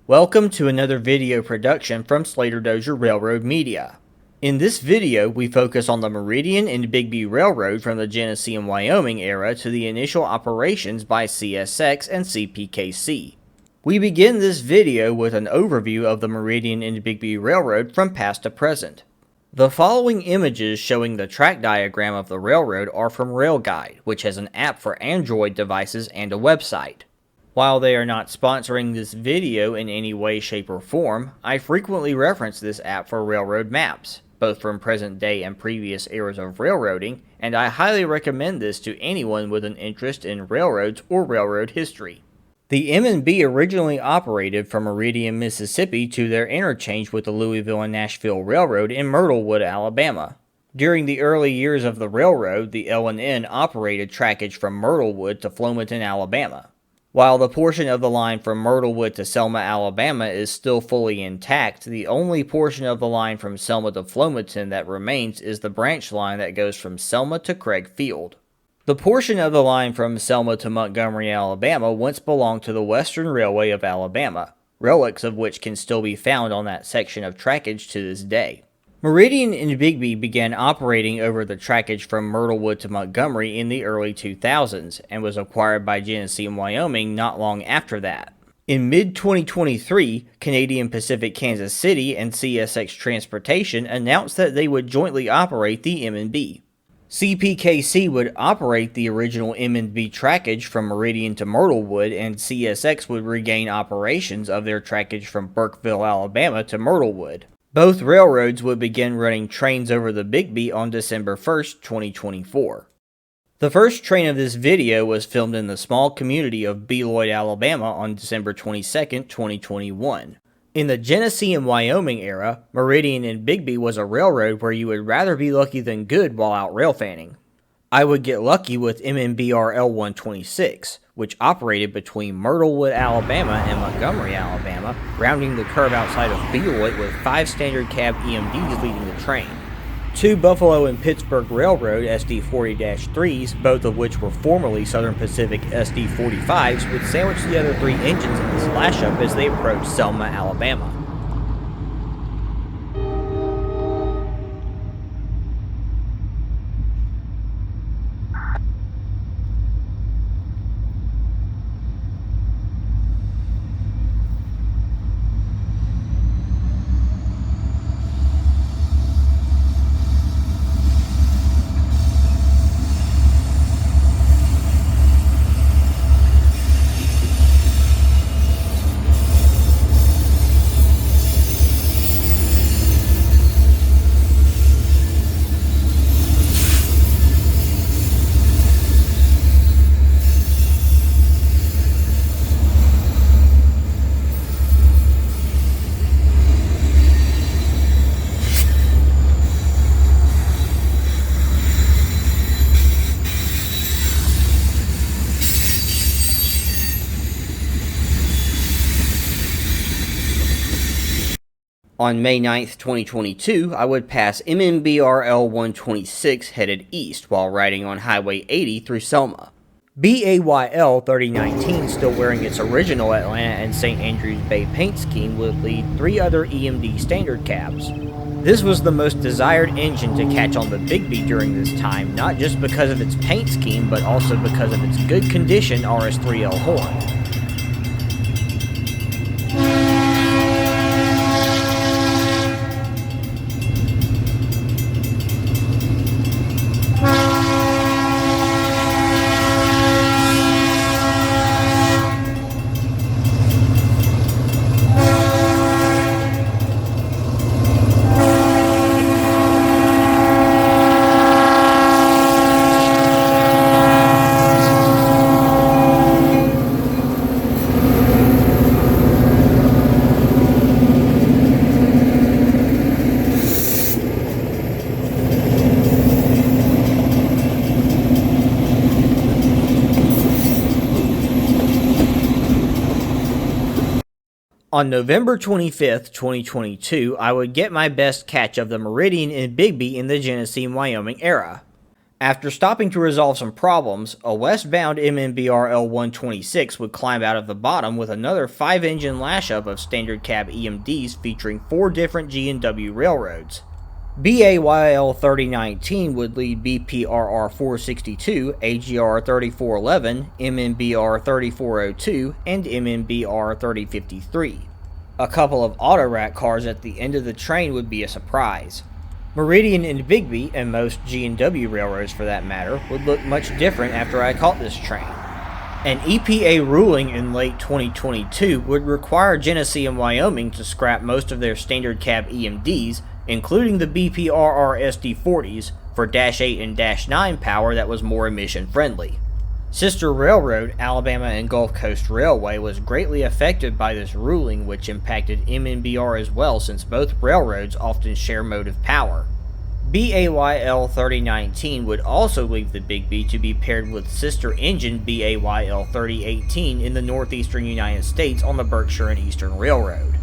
Welcome to another video production from Slater Dozier Railroad Media. In this video, we focus on the Meridian and Bigbee Railroad from the Genesee and Wyoming era to the initial operations by CSX and CPKC. We begin this video with an overview of the Meridian and Bigbee Railroad from past to present. The following images showing the track diagram of the railroad are from RailGuide, which has an app for Android devices and a website. While they are not sponsoring this video in any way, shape, or form, I frequently reference this app for railroad maps, both from present day and previous eras of railroading, and I highly recommend this to anyone with an interest in railroads or railroad history. The M&B originally operated from Meridian, Mississippi to their interchange with the Louisville and Nashville Railroad in Myrtlewood, Alabama. During the early years of the railroad, the L&N operated trackage from Myrtlewood to Flomaton, Alabama. While the portion of the line from Myrtlewood to Selma, Alabama is still fully intact, the only portion of the line from Selma to Flomaton that remains is the branch line that goes from Selma to Craig Field. The portion of the line from Selma to Montgomery, Alabama once belonged to the Western Railway of Alabama, relics of which can still be found on that section of trackage to this day. Meridian and Bigbee began operating over the trackage from Myrtlewood to Montgomery in the early 2000s and was acquired by Genesee and Wyoming not long after that. In mid-2023, Canadian Pacific Kansas City and CSX Transportation announced that they would jointly operate the M&B. CPKC would operate the original M&B trackage from Meridian to Myrtlewood, and CSX would regain operations of their trackage from Burkeville, Alabama to Myrtlewood. Both railroads would begin running trains over the Bigbee on December 1st, 2024. The first train of this video was filmed in the small community of Beloit, Alabama on December 22nd, 2021. In the Genesee and Wyoming era, Meridian and Bigbee was a railroad where you would rather be lucky than good while out rail fanning. I would get lucky with MNBR L126, which operated between Myrtlewood, Alabama and Montgomery, Alabama, rounding the curve outside of Beloit with 5 standard cab EMDs leading the train. 2 Buffalo and Pittsburgh Railroad SD40-3s, both of which were formerly Southern Pacific SD45s, would sandwich the other 3 engines in this lashup as they approached Selma, Alabama. On May 9th, 2022, I would pass MNBR L126 headed east while riding on Highway 80 through Selma. BAYL 3019, still wearing its original Atlanta and St. Andrews Bay paint scheme, would lead 3 other EMD standard cabs. This was the most desired engine to catch on the Bigbee during this time, not just because of its paint scheme, but also because of its good condition RS3L horn. On November 25th, 2022, I would get my best catch of the Meridian and Bigbee in the Genesee and Wyoming era. After stopping to resolve some problems, a westbound MNBR L126 would climb out of the bottom with another 5-engine lash-up of standard cab EMDs featuring 4 different G&W railroads. BAYL 3019 would lead BPRR 462, AGR 3411, MNBR 3402, and MNBR 3053. A couple of auto-rack cars at the end of the train would be a surprise. Meridian and Bigbee, and most G&W railroads for that matter, would look much different after I caught this train. An EPA ruling in late 2022 would require Genesee and Wyoming to scrap most of their standard cab EMDs, including the BPRR SD40s, for Dash 8 and Dash 9 power that was more emission friendly. Sister railroad, Alabama and Gulf Coast Railway, was greatly affected by this ruling, which impacted MNBR as well since both railroads often share motive power. BAYL 3019 would also leave the Bigbee to be paired with sister engine BAYL 3018 in the northeastern United States on the Berkshire and Eastern Railroad.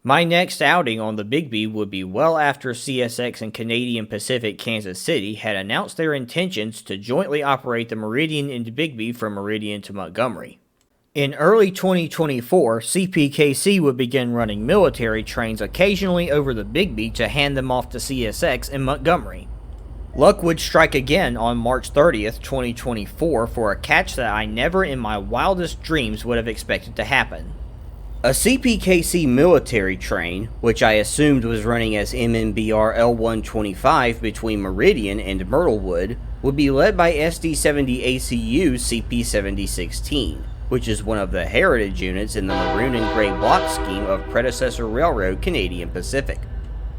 My next outing on the Bigbee would be well after CSX and Canadian Pacific Kansas City had announced their intentions to jointly operate the Meridian and Bigbee from Meridian to Montgomery. In early 2024, CPKC would begin running military trains occasionally over the Bigbee to hand them off to CSX in Montgomery. Luck would strike again on March 30th, 2024 for a catch that I never in my wildest dreams would have expected to happen. A CPKC military train, which I assumed was running as MNBR L125 between Meridian and Myrtlewood, would be led by SD70 ACU's CP7016, which is one of the heritage units in the maroon and gray block scheme of predecessor railroad Canadian Pacific.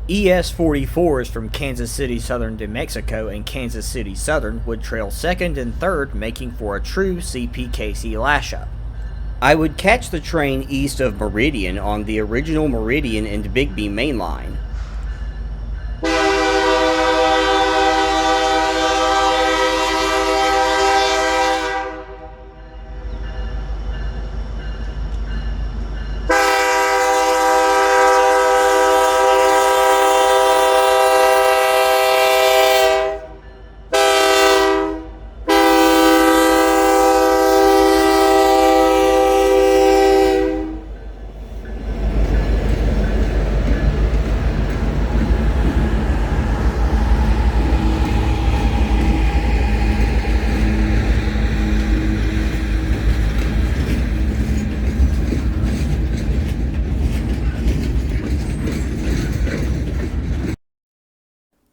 ES44s from Kansas City Southern to Mexico and Kansas City Southern would trail second and third, making for a true CPKC lashup. I would catch the train east of Meridian on the original Meridian and Bigbee main line.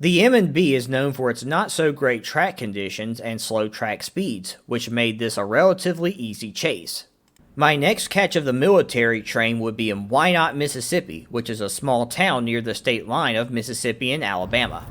The M&B is known for its not-so-great track conditions and slow track speeds, which made this a relatively easy chase. My next catch of the military train would be in Wynot, Mississippi, which is a small town near the state line of Mississippi and Alabama.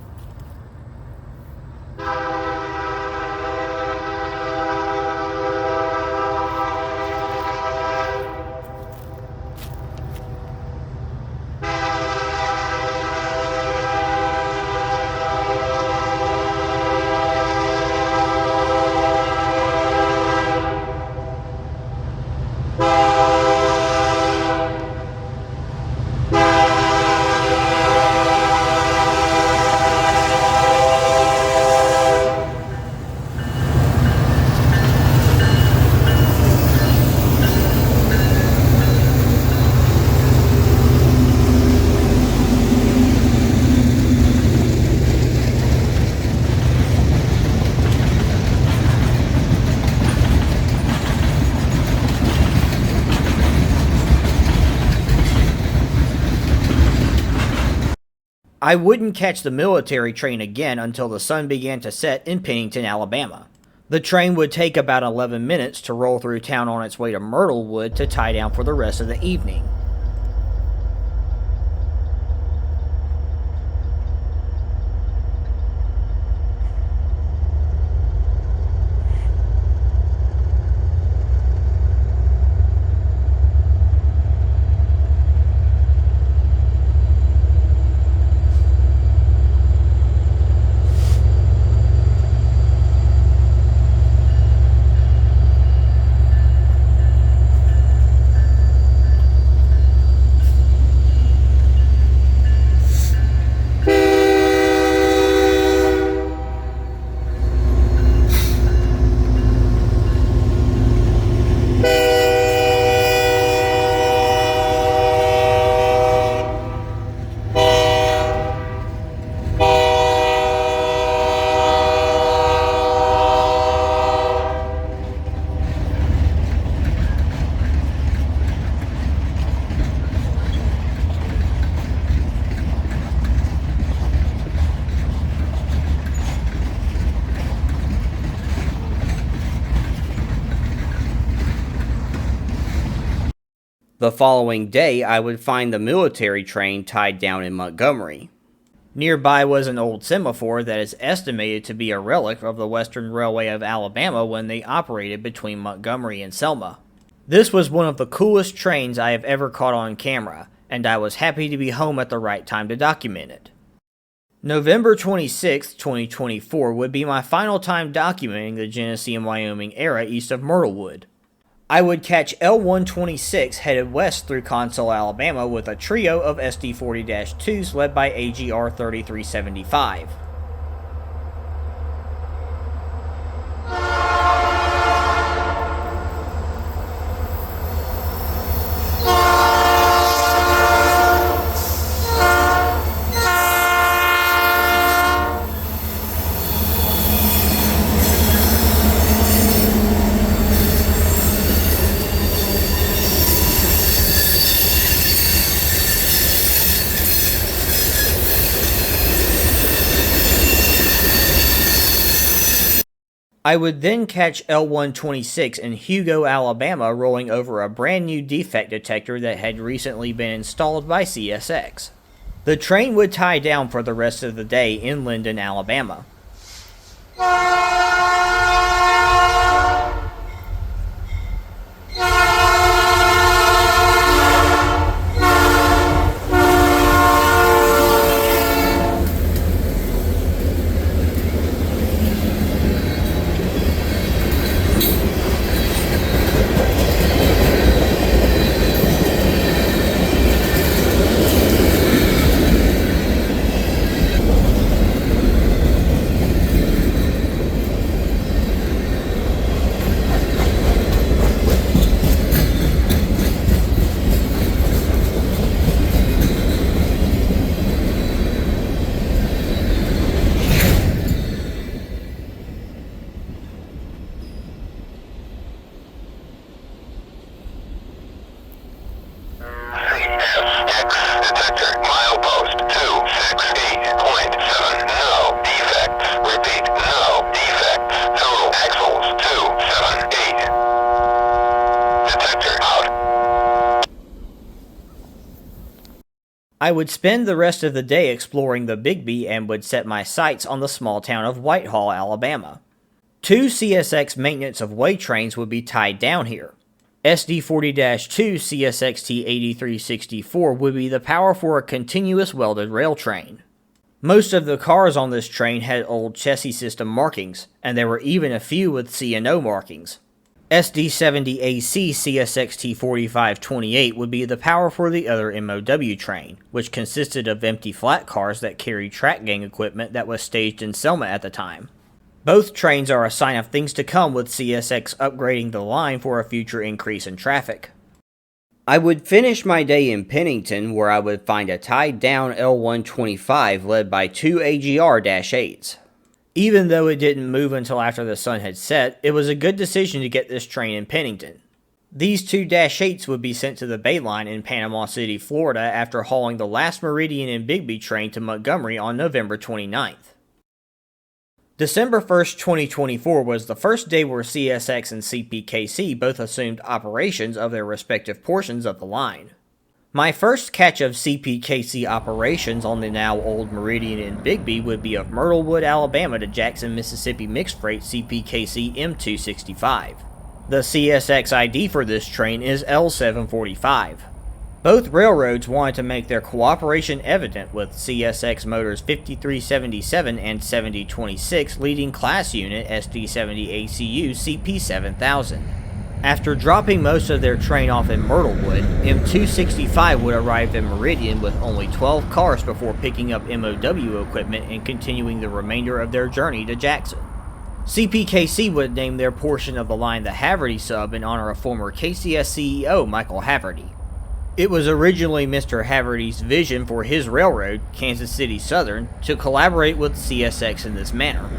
I wouldn't catch the military train again until the sun began to set in Pennington, Alabama. The train would take about 11 minutes to roll through town on its way to Myrtlewood to tie down for the rest of the evening. The following day, I would find the military train tied down in Montgomery. Nearby was an old semaphore that is estimated to be a relic of the Western Railway of Alabama when they operated between Montgomery and Selma. This was one of the coolest trains I have ever caught on camera, and I was happy to be home at the right time to document it. November 26, 2024 would be my final time documenting the Genesee and Wyoming era east of Myrtlewood. I would catch L126 headed west through Consul, Alabama with a trio of SD40-2s led by AGR 3375. I would then catch L126 in Hugo, Alabama, rolling over a brand new defect detector that had recently been installed by CSX. The train would tie down for the rest of the day in Linden, Alabama. I would spend the rest of the day exploring the Bigbee and would set my sights on the small town of Whitehall, Alabama. 2 CSX maintenance of way trains would be tied down here. SD40-2 CSXT 8364 would be the power for a continuous welded rail train. Most of the cars on this train had old chassis system markings, and there were even a few with C&O markings. SD70AC CSXT 4528 would be the power for the other MOW train, which consisted of empty flat cars that carried track gang equipment that was staged in Selma at the time. Both trains are a sign of things to come with CSX upgrading the line for a future increase in traffic. I would finish my day in Pennington where I would find a tied down L125 led by 2 AGR-8s. Even though it didn't move until after the sun had set, it was a good decision to get this train in Pennington. These two Dash 8s would be sent to the Bay Line in Panama City, Florida after hauling the last Meridian and Bigbee train to Montgomery on November 29th. December 1st, 2024 was the first day where CSX and CPKC both assumed operations of their respective portions of the line. My first catch of CPKC operations on the now old Meridian and Bigbee would be of Myrtlewood, Alabama to Jackson, Mississippi mixed freight CPKC M265. The CSX ID for this train is L745. Both railroads wanted to make their cooperation evident, with CSX Motors 5377 and 7026 leading class unit SD70 ACU CP7000. After dropping most of their train off in Myrtlewood, M265 would arrive in Meridian with only 12 cars before picking up MOW equipment and continuing the remainder of their journey to Jackson. CPKC would name their portion of the line the Haverty Sub in honor of former KCS CEO Michael Haverty. It was originally Mr. Haverty's vision for his railroad, Kansas City Southern, to collaborate with CSX in this manner.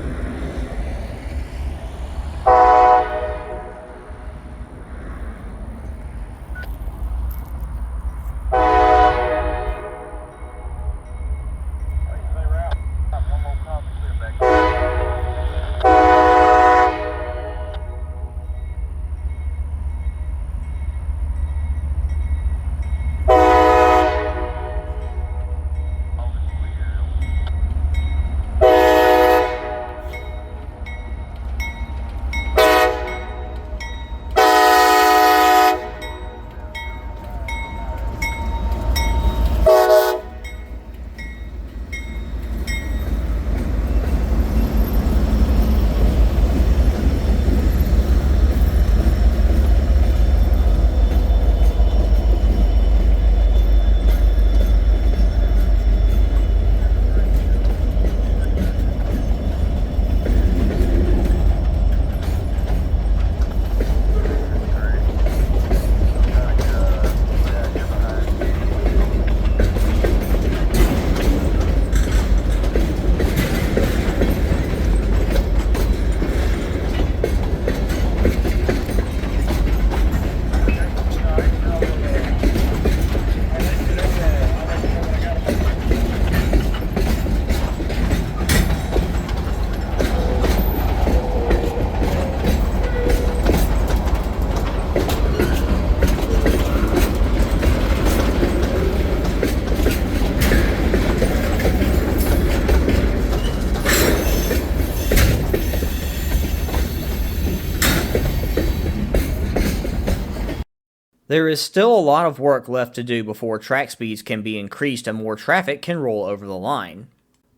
There is still a lot of work left to do before track speeds can be increased and more traffic can roll over the line.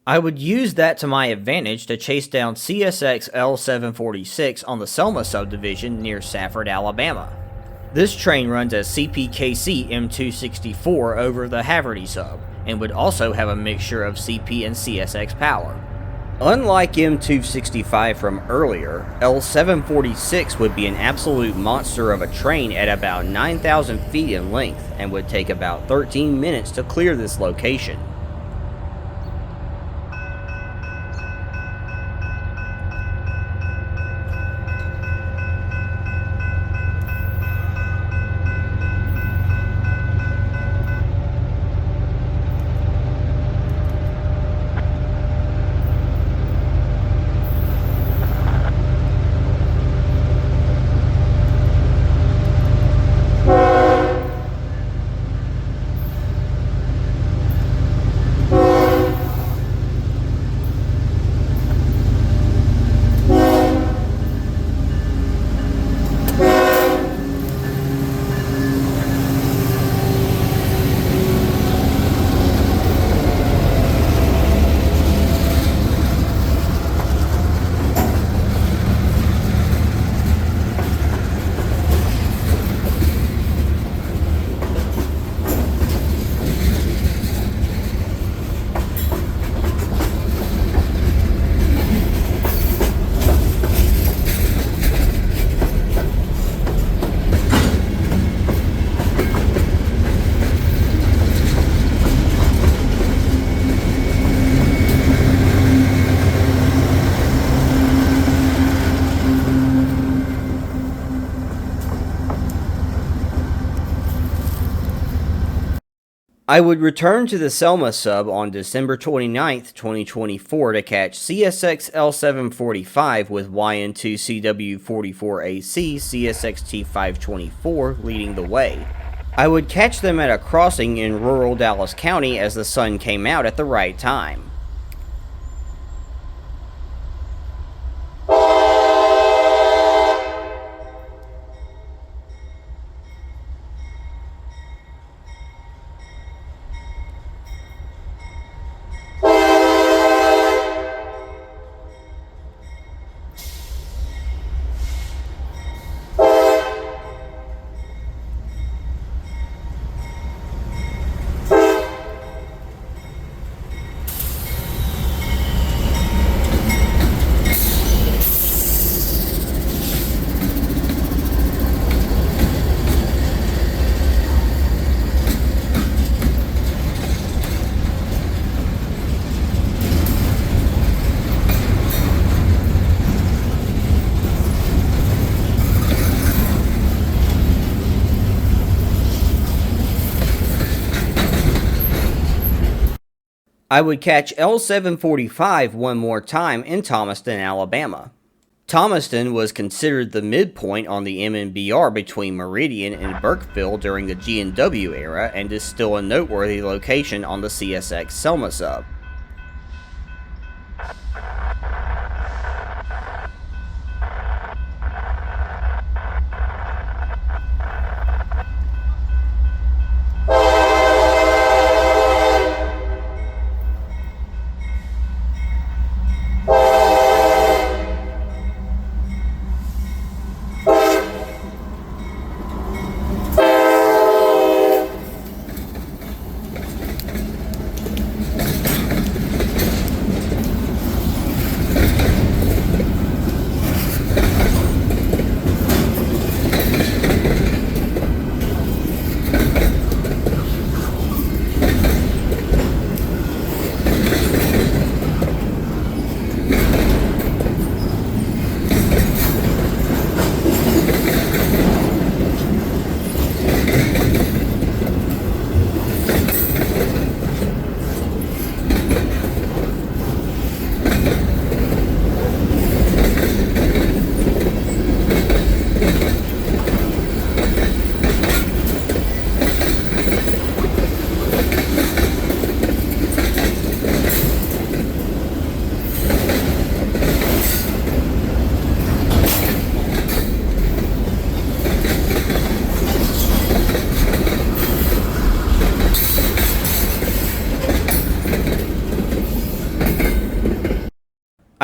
I would use that to my advantage to chase down CSX L746 on the Selma subdivision near Safford, Alabama. This train runs as CPKC M264 over the Haverty sub, and would also have a mixture of CP and CSX power. Unlike M265 from earlier, L746 would be an absolute monster of a train at about 9,000 feet in length and would take about 13 minutes to clear this location. I would return to the Selma sub on December 29th, 2024 to catch CSX L745 with YN2CW44AC CSXT 524 leading the way. I would catch them at a crossing in rural Dallas County as the sun came out at the right time. I would catch L745 one more time in Thomaston, Alabama. Thomaston was considered the midpoint on the MNBR between Meridian and Burkeville during the G&W era and is still a noteworthy location on the CSX Selma sub.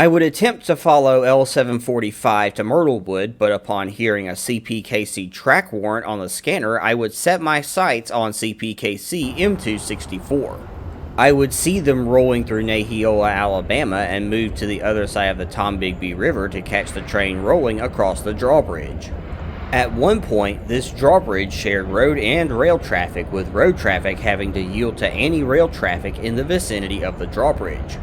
I would attempt to follow L745 to Myrtlewood, but upon hearing a CPKC track warrant on the scanner, I would set my sights on CPKC M264. I would see them rolling through Neheola, Alabama, and move to the other side of the Tombigbee River to catch the train rolling across the drawbridge. At one point, this drawbridge shared road and rail traffic, with road traffic having to yield to any rail traffic in the vicinity of the drawbridge.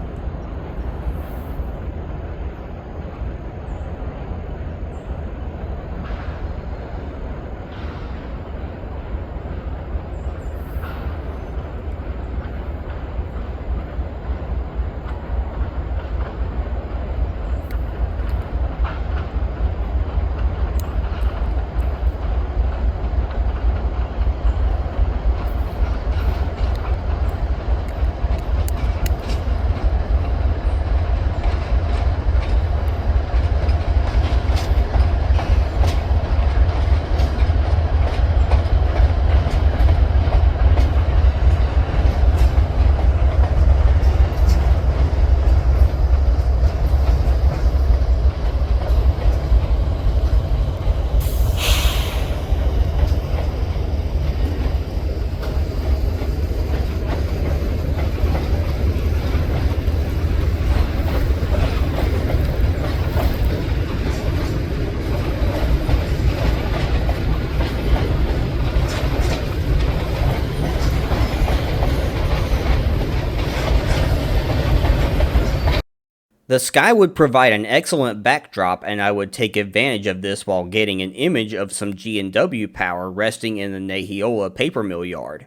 The sky would provide an excellent backdrop, and I would take advantage of this while getting an image of some G&W power resting in the Neheola paper mill yard.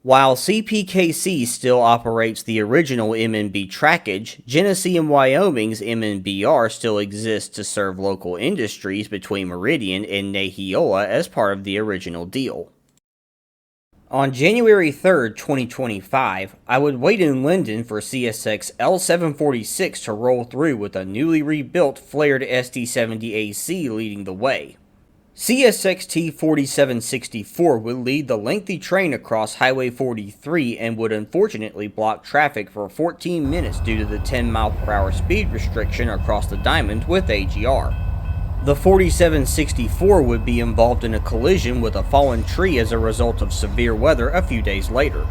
While CPKC still operates the original MNB trackage, Genesee and Wyoming's MNBR still exists to serve local industries between Meridian and Nahiola as part of the original deal. On January 3, 2025, I would wait in Linden for CSX L746 to roll through with a newly rebuilt flared SD70AC leading the way. CSXT 4764 would lead the lengthy train across Highway 43 and would unfortunately block traffic for 14 minutes due to the 10-mile-per-hour speed restriction across the diamond with AGR. The 4764 would be involved in a collision with a fallen tree as a result of severe weather a few days later.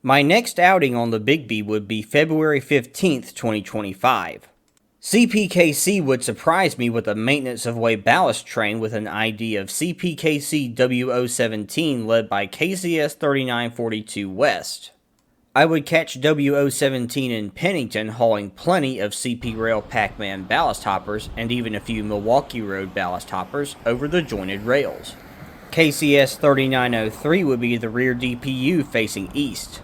My next outing on the Bigbee would be February 15th, 2025. CPKC would surprise me with a maintenance of way ballast train with an ID of CPKC W017 led by KCS 3942 West. I would catch W017 in Pennington hauling plenty of CP Rail Pac-Man ballast hoppers and even a few Milwaukee Road ballast hoppers over the jointed rails. KCS 3903 would be the rear DPU facing east.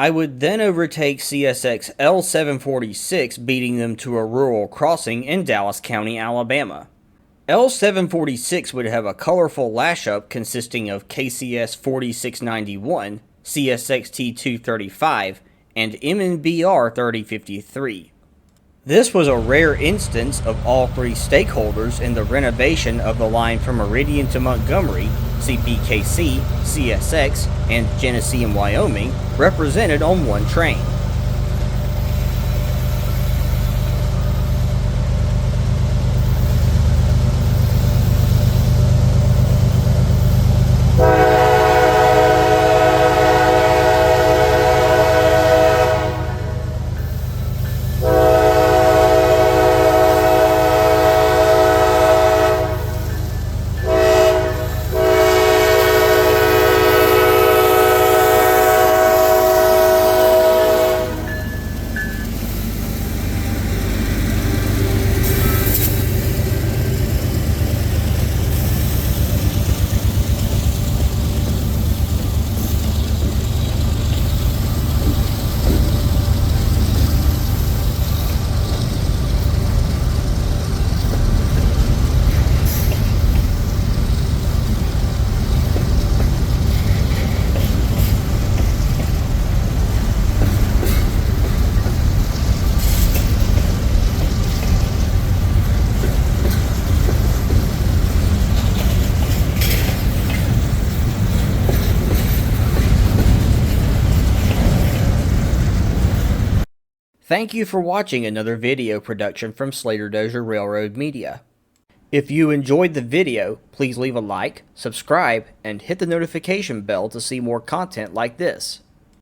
I would then overtake CSX L746, beating them to a rural crossing in Dallas County, Alabama. L746 would have a colorful lashup consisting of KCS 4691, CSXT 235, and MNBR 3053. This was a rare instance of all three stakeholders in the renovation of the line from Meridian to Montgomery, CPKC, CSX, and Genesee and Wyoming, represented on one train. Thank you for watching another video production from Slater Dozier Railroad Media. If you enjoyed the video, please leave a like, subscribe, and hit the notification bell to see more content like this.